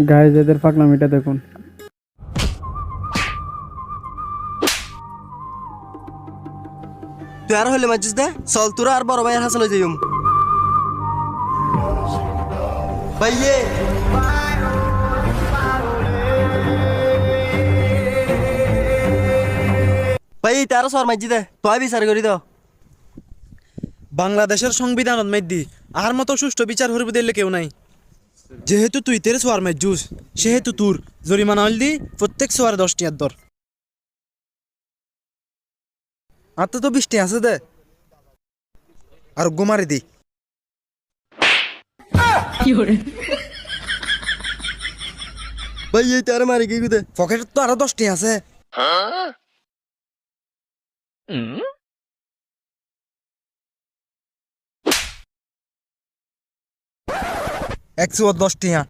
Guys এদের পাগলামিটা দেখুন। তুই আর হইলে মাজিস দে, চল তোরা আর বড় ভাইয়ের হাসলে যাইম। ভাইয়ে ভাই তার সর মাজি দে, তুই বিচার করি দাও। বাংলাদেশের সংবিধানত মেদি আর মতো সুষ্ঠু বিচার হরিব দিলে কেউ নাই। যেহেতু তুই তেরে সোয়ার মেজুস সেহেতু তোর জরিমানা হল দি প্রত্যেক সোয়ারে 10 টিয়ার দর। আর তো 20 টি আছে দে আর গোমারে দি। ভাই এই তার মারি কি দে, পকেটে তো আরো 10 টি আছে। একশো 10 টিয়া।